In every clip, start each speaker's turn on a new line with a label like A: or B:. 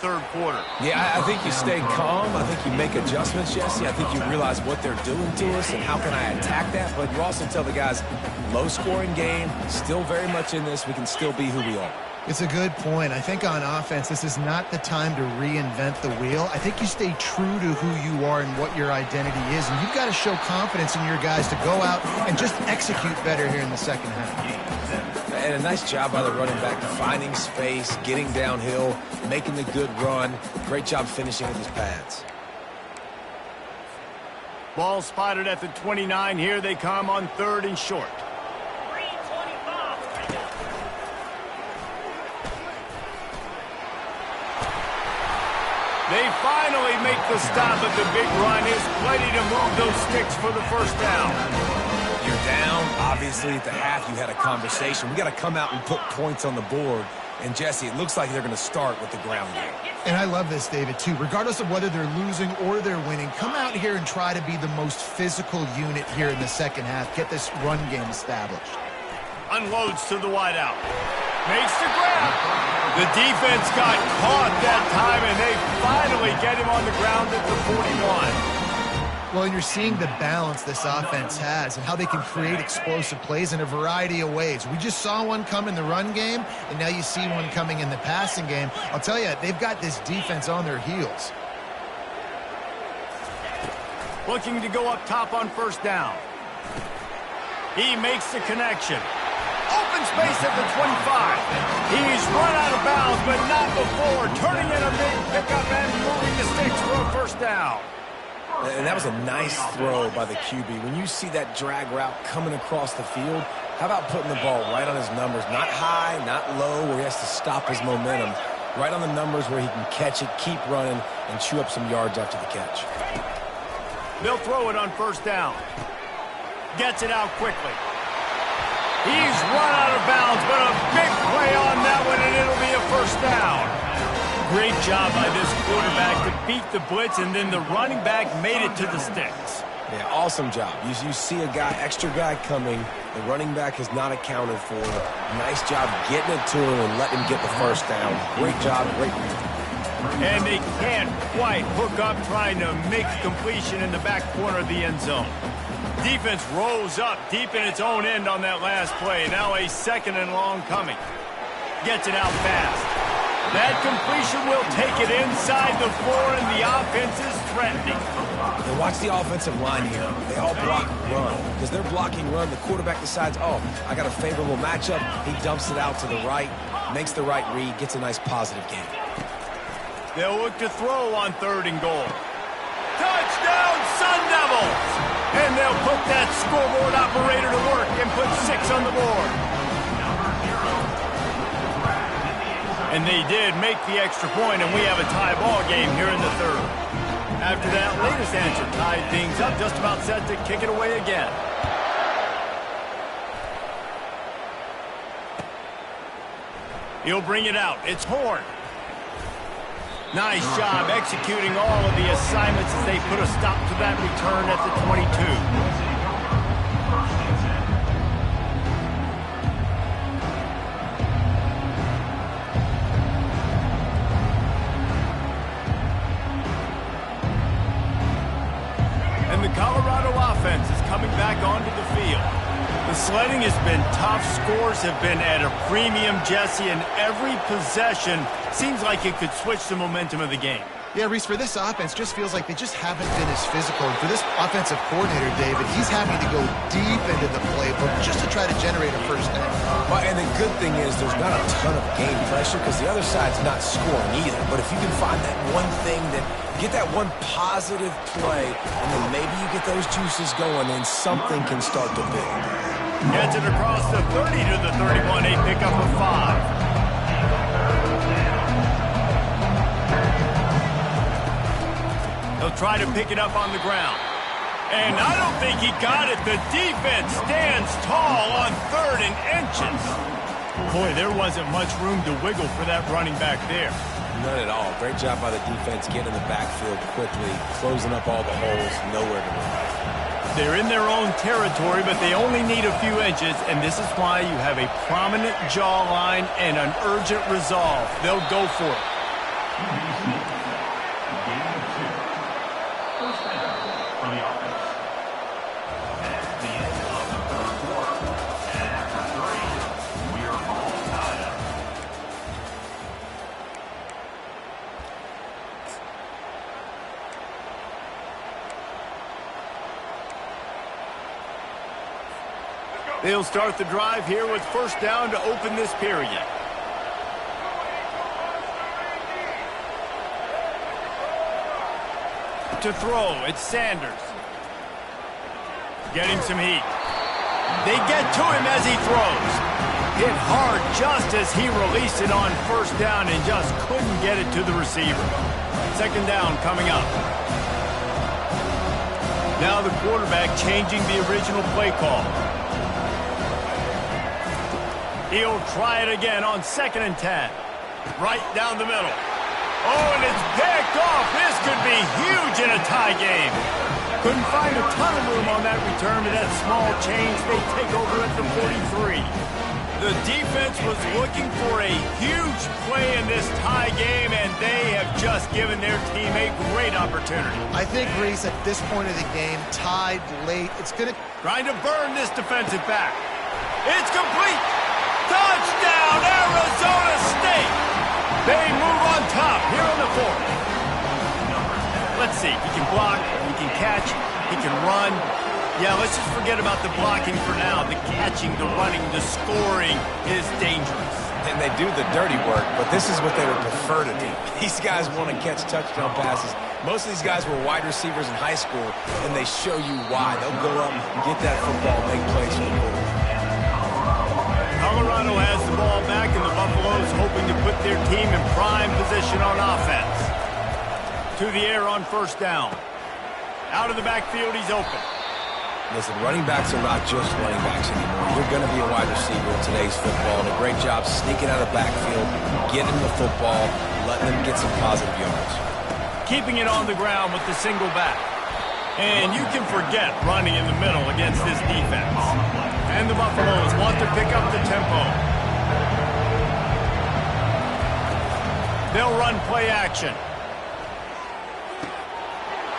A: third quarter.
B: Yeah, I think you stay calm. I think you make adjustments, Jesse. I think you realize what they're doing to us and how can I attack that. But you also tell the guys, low-scoring game, still very much in this. We can still be who we are.
C: It's a good point. I think on offense, this is not the time to reinvent the wheel. I think you stay true to who you are and what your identity is, and you've got to show confidence in your guys to go out and just execute better here in the second half.
B: And a nice job by the running back, finding space, getting downhill, making the good run. Great job finishing with his pads.
A: Ball spotted at the 29. Here they come on 3rd and short. They finally make the stop, but the big run is plenty to move those sticks for the first down.
B: You're down. Obviously, at the half, you had a conversation. We got to come out and put points on the board. And, Jesse, it looks like they're going to start with the ground game.
C: And I love this, David, too. Regardless of whether they're losing or they're winning, come out here and try to be the most physical unit here in the second half. Get this run game established.
A: Unloads to the wideout. Makes the grab. The defense got caught that time, and they finally get him on the ground at the 41.
C: Well, and you're seeing the balance this offense has and how they can create explosive plays in a variety of ways. We just saw one come in the run game, and now you see one coming in the passing game. I'll tell you, they've got this defense on their heels.
A: Looking to go up top on first down. He makes the connection. Open space at the 25. He's run out of bounds, but not before. Turning in a big pickup and moving the sticks for a first down.
B: And that was a nice throw by the QB. When you see that drag route coming across the field, how about putting the ball right on his numbers? Not high, not low, where he has to stop his momentum. Right on the numbers where he can catch it, keep running, and chew up some yards after the catch.
A: They'll throw it on first down. Gets it out quickly. He's run out of bounds, but a big play on that one, and it'll be a first down. Great job by this quarterback to beat the blitz, and then the running back made it to the sticks.
B: Yeah, awesome job. You see a guy, extra guy coming. The running back is not accounted for. Nice job getting it to him and letting him get the first down. Great job, great read.
A: And they can't quite hook up trying to make a completion in the back corner of the end zone. Defense rolls up deep in its own end on that last play. Now a 2nd and long coming. Gets it out fast. That completion will take it inside the 4, and the offense is threatening.
B: And watch the offensive line here. They all block run. Because they're blocking run, the quarterback decides, oh, I got a favorable matchup. He dumps it out to the right, makes the right read, gets a nice positive game.
A: They'll look to throw on 3rd and goal. Touchdown, Sun Devils! And they'll put that scoreboard operator to work and put 6 on the board. And they did make the extra point, and we have a tie ball game here in the 3rd. After that latest answer tied things up, just about set to kick it away again. He'll bring it out. It's Horn. Nice job executing all of the assignments as they put a stop to that return at the 22. And the Colorado offense is coming back onto the field. The sledding has been tough. Scores have been at a premium, Jesse, and every possession seems like it could switch the momentum of the game.
C: Yeah, Reese, for this offense, just feels like they just haven't been as physical. And for this offensive coordinator, David, he's having to go deep into the playbook just to try to generate a first down.
B: Well, and the good thing is there's not a ton of game pressure because the other side's not scoring either. But if you can find that one thing that get that one positive play, and then maybe you get those juices going, then something can start to build.
A: Gets it across the 30 to the 31, a pickup of 5. He'll try to pick it up on the ground. And I don't think he got it. The defense stands tall on 3rd and inches. Boy, there wasn't much room to wiggle for that running back there.
B: None at all. Great job by the defense getting in the backfield quickly, closing up all the holes, nowhere to run.
A: They're in their own territory, but they only need a few inches, and this is why you have a prominent jawline and an urgent resolve. They'll go for it. They'll start the drive here with first down to open this period. To throw, it's Sanders. Getting some heat. They get to him as he throws. Hit hard just as he released it on first down and just couldn't get it to the receiver. Second down coming up. Now the quarterback changing the original play call. He'll try it again on 2nd and 10. Right down the middle. Oh, and it's picked off. This could be huge in a tie game. Couldn't find a ton of room on that return, but that small change, they take over at the 43. The defense was looking for a huge play in this tie game, and they have just given their team a great opportunity.
C: I think, Reese, at this point of the game, tied late, it's going to...
A: Trying to burn this defensive back. It's complete. Touchdown, Arizona State. They move on top here on the 4th. Let's see. He can block, he can catch, he can run. Yeah, let's just forget about the blocking for now. The catching, the running, the scoring is dangerous.
B: And they do the dirty work, but this is what they would prefer to do. These guys want to catch touchdown passes. Most of these guys were wide receivers in high school, and they show you why. They'll go up and get that football, make plays for the quarterback.
A: Colorado has the ball back, and the Buffaloes hoping to put their team in prime position on offense. To the air on first down. Out of the backfield, he's open.
B: Listen, running backs are not just running backs anymore. You're going to be a wide receiver in today's football, and a great job sneaking out of the backfield, getting the football, letting them get some positive yards.
A: Keeping it on the ground with the single back. And you can forget running in the middle against this defense. And the Buffaloes want to pick up the tempo. They'll run play action.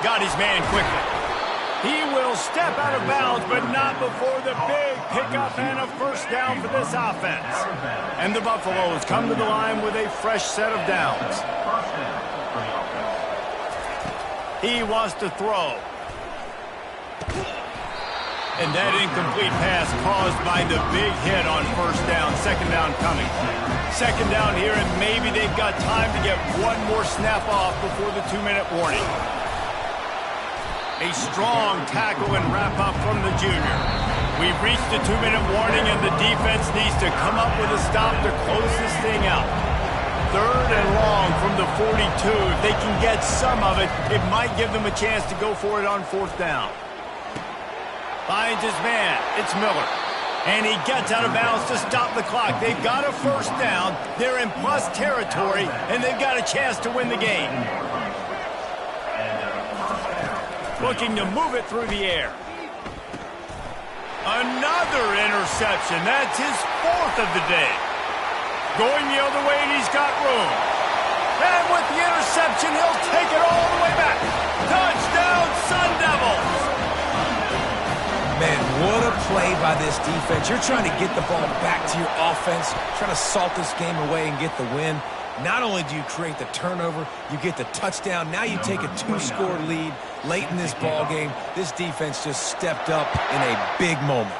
A: Got his man quickly. He will step out of bounds, but not before the big pickup and a first down for this offense. And the Buffaloes come to the line with a fresh set of downs. He wants to throw. And that incomplete pass caused by the big hit on first down. Second down coming. Second down here, and maybe they've got time to get one more snap off before the 2-minute warning. A strong tackle and wrap-up from the junior. We've reached the 2-minute warning, and the defense needs to come up with a stop to close this thing out. Third and long from the 42. If they can get some of it, it might give them a chance to go for it on fourth down. Finds his man. It's Miller. And he gets out of bounds to stop the clock. They've got a first down. They're in plus territory, and they've got a chance to win the game. Looking to move it through the air. Another interception. That's his 4th of the day. Going the other way, and he's got room. And with the interception, he'll take it all the way back. Touchdown, Sun Devils!
B: Man, what a play by this defense. You're trying to get the ball back to your offense, trying to salt this game away and get the win. Not only do you create the turnover, you get the touchdown. Now you take a 2-score lead late in this ball game. This defense just stepped up in a big moment.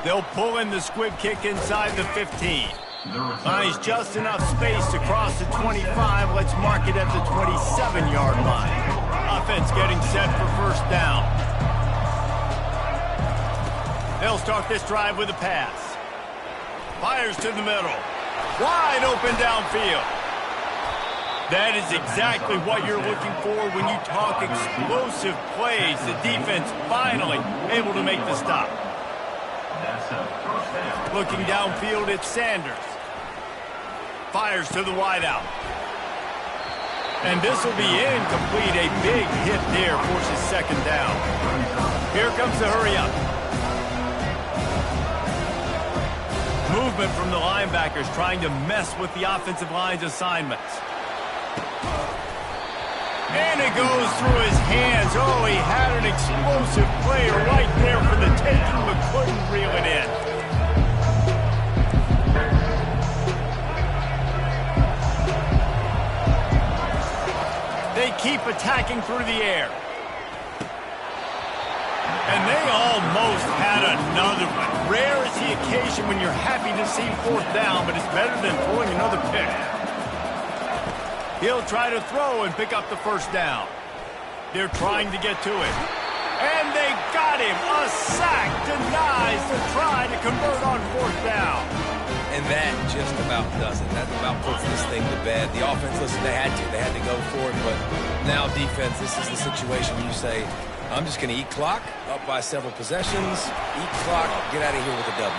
A: They'll pull in the squib kick inside the 15. Finds just enough space to cross the 25. Let's mark it at the 27-yard line. Offense getting set for first down. They'll start this drive with a pass. Fires to the middle. Wide open downfield. That is exactly what you're looking for when you talk explosive plays. The defense finally able to make the stop. Looking downfield, it's Sanders. Fires to the wideout. And this will be incomplete. A big hit there forces second down. Here comes the hurry up. Movement from the linebackers trying to mess with the offensive line's assignments. And it goes through his hands. Oh, he had an explosive player right there for the taking, but couldn't reel it in. They keep attacking through the air. And they almost had another one. Rare is the occasion when you're happy to see fourth down, but it's better than throwing another pick. He'll try to throw and pick up the first down. They're trying to get to it. And they got him. A sack denies the try to convert on fourth down.
B: And that just about does it. That about puts this thing to bed. The offense, listen, they had to go for it. But now defense, this is the situation you say, I'm just going to eat clock, up by several possessions, eat clock, get out of here with a W.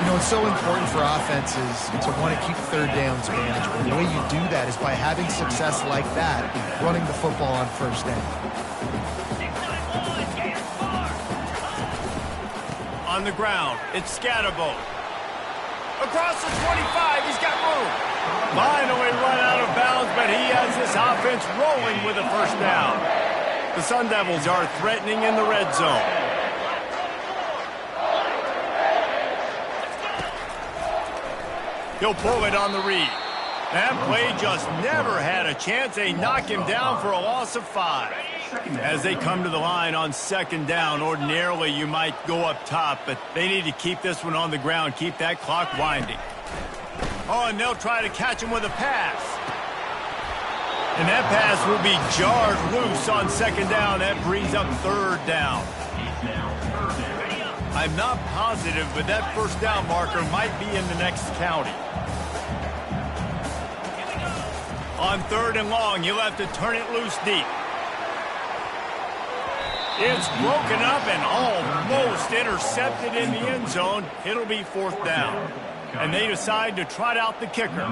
C: You know, it's so important for offenses to want to keep third downs manageable. The way you do that is by having success like that, running the football on first down.
A: On the ground, it's Scatterbo. Across the 25, he's got room. Finally run out of bounds, but he has this offense rolling with a first down. The Sun Devils are threatening in the red zone. He'll pull it on the read. That play just never had a chance. They knock him down for a loss of 5. As they come to the line on second down, ordinarily you might go up top, but they need to keep this one on the ground, keep that clock winding. Oh, and they'll try to catch him with a pass. And that pass will be jarred loose on second down. That brings up third down. I'm not positive, but that first down marker might be in the next county. On third and long, you'll have to turn it loose deep. It's broken up and almost intercepted in the end zone. It'll be fourth down. And they decide to trot out the kicker.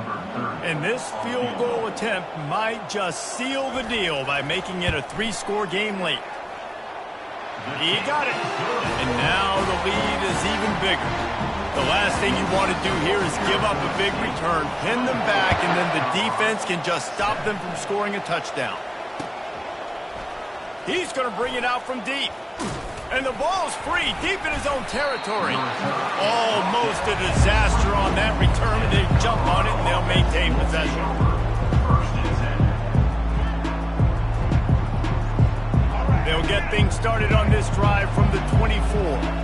A: And this field goal attempt might just seal the deal by making it a 3-score game late. He got it. And now the lead is even bigger. The last thing you want to do here is give up a big return, pin them back, and then the defense can just stop them from scoring a touchdown. He's going to bring it out from deep. And the ball's free, deep in his own territory. Almost a disaster on that return, and they jump on it, and they'll maintain possession. They'll get things started on this drive from the 24.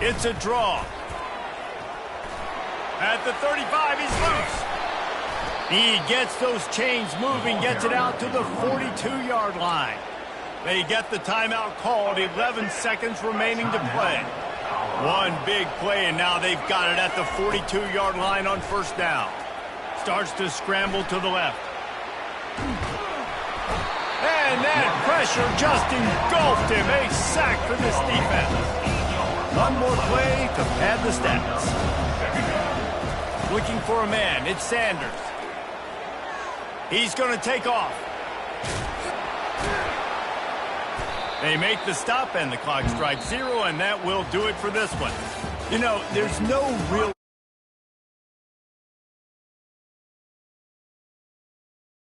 A: It's a draw. At the 35, he's loose. He gets those chains moving, gets it out to the 42-yard line. They get the timeout called, 11 seconds remaining to play. One big play, and now they've got it at the 42-yard line on first down. Starts to scramble to the left. And that pressure just engulfed him. A sack for this defense. One more play to pad the stats. Looking for a man, it's Sanders. He's going to take off. They make the stop, and the clock strikes 0, and that will do it for this one. You know, there's no real